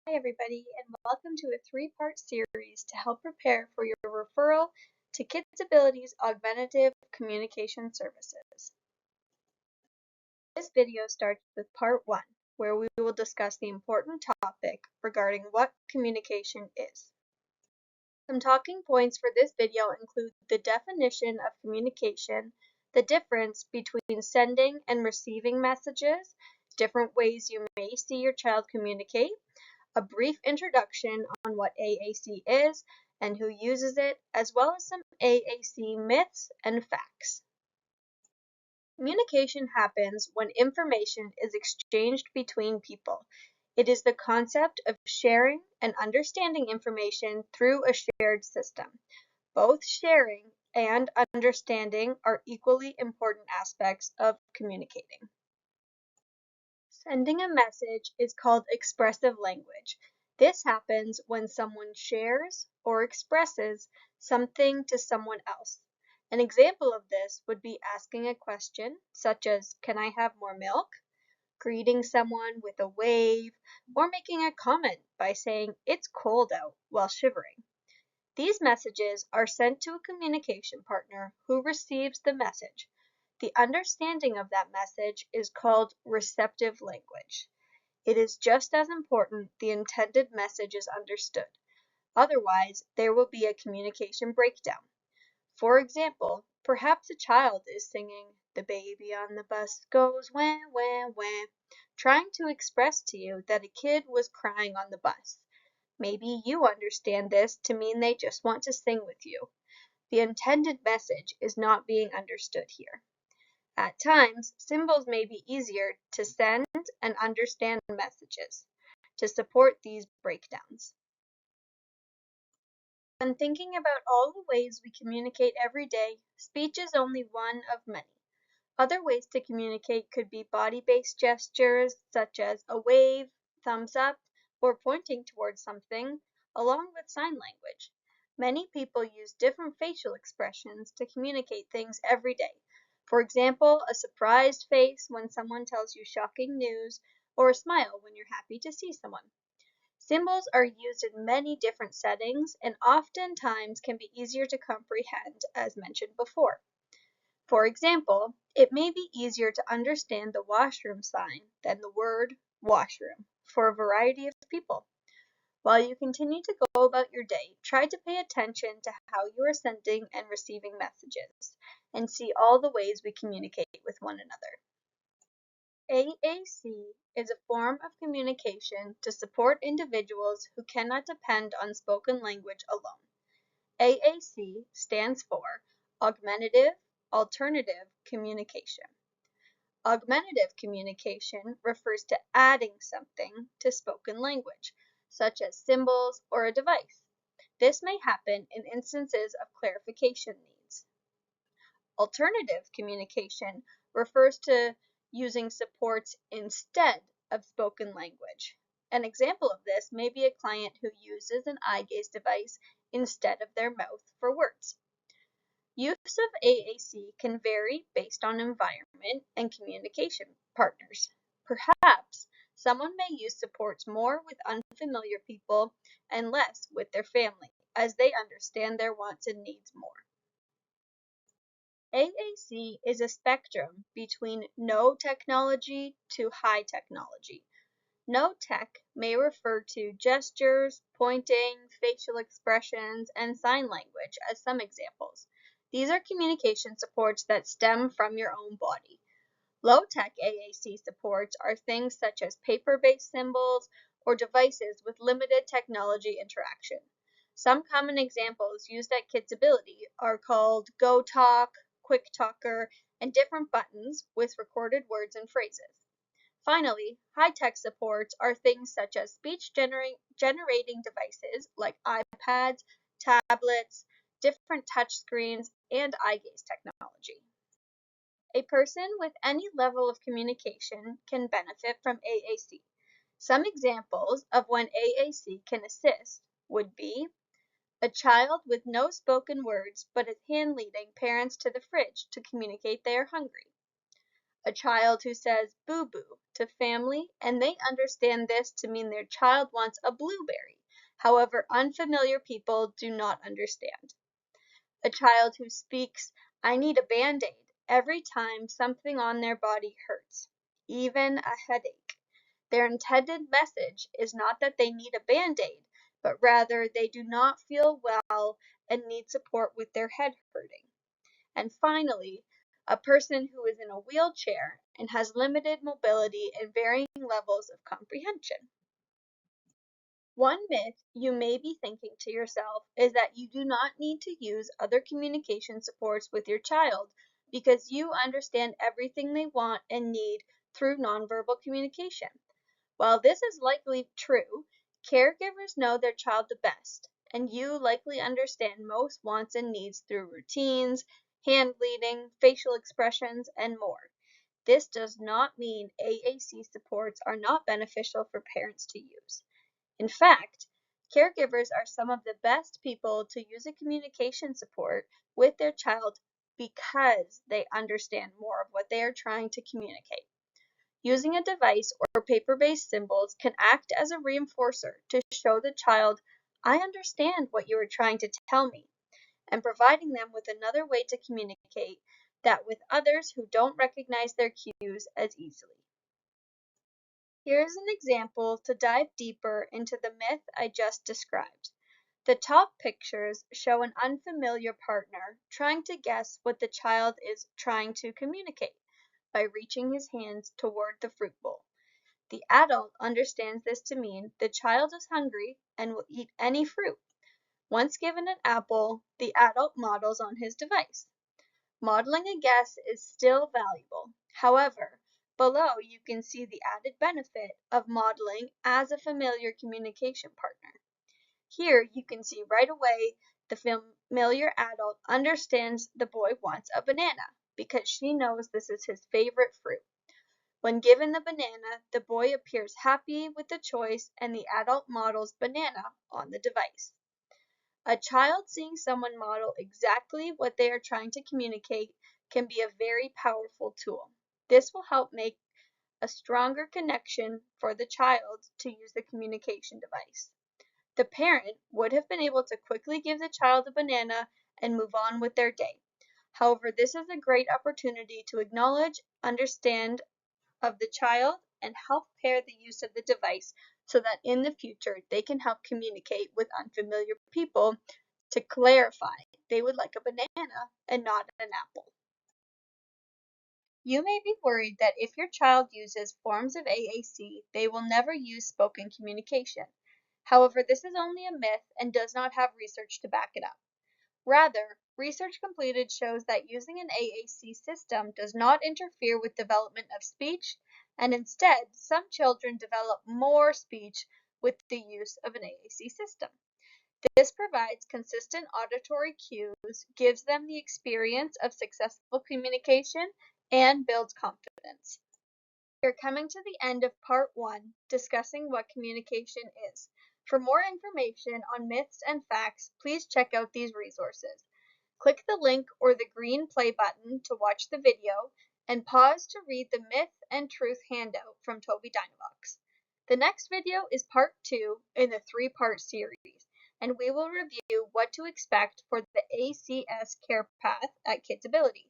Hi everybody, and welcome to a three-part series to help prepare for your referral to KidsAbility's Augmentative Communication Services. This video starts with part 1, where we will discuss the important topic regarding what communication is. Some talking points for this video include the definition of communication, the difference between sending and receiving messages, different ways you may see your child communicate, a brief introduction on what AAC is and who uses it, as well as some AAC myths and facts. Communication happens when information is exchanged between people. It is the concept of sharing and understanding information through a shared system. Both sharing and understanding are equally important aspects of communicating. Sending a message is called expressive language. This happens when someone shares or expresses something to someone else. An example of this would be asking a question, such as, "Can I have more milk?" Greeting someone with a wave, or making a comment by saying, "It's cold out," while shivering. These messages are sent to a communication partner who receives the message. The understanding of that message is called receptive language. It is just as important the intended message is understood. Otherwise, there will be a communication breakdown. For example, perhaps a child is singing, "The baby on the bus goes wah, wah, wah," trying to express to you that a kid was crying on the bus. Maybe you understand this to mean they just want to sing with you. The intended message is not being understood here. At times, symbols may be easier to send and understand messages to support these breakdowns. When thinking about all the ways we communicate every day, speech is only one of many. Other ways to communicate could be body-based gestures, such as a wave, thumbs up, or pointing towards something, along with sign language. Many people use different facial expressions to communicate things every day. For example, a surprised face when someone tells you shocking news, or a smile when you're happy to see someone. Symbols are used in many different settings and oftentimes can be easier to comprehend, as mentioned before. For example, it may be easier to understand the washroom sign than the word washroom for a variety of people. While you continue to go about your day, try to pay attention to how you are sending and receiving messages and see all the ways we communicate with one another. AAC is a form of communication to support individuals who cannot depend on spoken language alone. AAC stands for Augmentative Alternative Communication. Augmentative communication refers to adding something to spoken language, such as symbols or a device. This may happen in instances of clarification needs. Alternative communication refers to using supports instead of spoken language. An example of this may be a client who uses an eye gaze device instead of their mouth for words. Use of AAC can vary based on environment and communication partners. Perhaps someone may use supports more with unfamiliar people and less with their family, as they understand their wants and needs more. AAC is a spectrum between no technology to high technology. No tech may refer to gestures, pointing, facial expressions, and sign language as some examples. These are communication supports that stem from your own body. Low-tech AAC supports are things such as paper-based symbols or devices with limited technology interaction. Some common examples used at KidsAbility are called Go Talk, Quick Talker, and different buttons with recorded words and phrases. Finally, high-tech supports are things such as speech-generating devices like iPads, tablets, different touchscreens, and eye gaze technology. A person with any level of communication can benefit from AAC. Some examples of when AAC can assist would be a child with no spoken words but is hand-leading parents to the fridge to communicate they are hungry. A child who says boo-boo to family, and they understand this to mean their child wants a blueberry. However, unfamiliar people do not understand. A child who speaks, I need a Band-Aid, every time something on their body hurts, even a headache. Their intended message is not that they need a Band-Aid, but rather they do not feel well and need support with their head hurting. And finally, a person who is in a wheelchair and has limited mobility and varying levels of comprehension. One myth you may be thinking to yourself is that you do not need to use other communication supports with your child because you understand everything they want and need through nonverbal communication. While this is likely true, caregivers know their child the best, and you likely understand most wants and needs through routines, hand leading, facial expressions, and more. This does not mean AAC supports are not beneficial for parents to use. In fact, caregivers are some of the best people to use a communication support with their child because they understand more of what they are trying to communicate. Using a device or paper-based symbols can act as a reinforcer to show the child, I understand what you are trying to tell me, and providing them with another way to communicate that with others who don't recognize their cues as easily. Here's an example to dive deeper into the myth I just described. The top pictures show an unfamiliar partner trying to guess what the child is trying to communicate by reaching his hands toward the fruit bowl. The adult understands this to mean the child is hungry and will eat any fruit. Once given an apple, the adult models on his device. Modeling a guess is still valuable. However, below you can see the added benefit of modeling as a familiar communication partner. Here you can see right away the familiar adult understands the boy wants a banana because she knows this is his favorite fruit. When given the banana, the boy appears happy with the choice and the adult models banana on the device. A child seeing someone model exactly what they are trying to communicate can be a very powerful tool. This will help make a stronger connection for the child to use the communication device. The parent would have been able to quickly give the child a banana and move on with their day. However, this is a great opportunity to acknowledge, understand of the child, and help pair the use of the device so that in the future they can help communicate with unfamiliar people to clarify they would like a banana and not an apple. You may be worried that if your child uses forms of AAC, they will never use spoken communication. However, this is only a myth and does not have research to back it up. Rather, research completed shows that using an AAC system does not interfere with development of speech, and instead, some children develop more speech with the use of an AAC system. This provides consistent auditory cues, gives them the experience of successful communication, and builds confidence. We're coming to the end of part 1, discussing what communication is. For more information on myths and facts, please check out these resources. Click the link or the green play button to watch the video, and pause to read the Myth and Truth handout from Toby Dynavox. The next video is part 2 in the 3-part series, and we will review what to expect for the ACS care path at KidsAbility.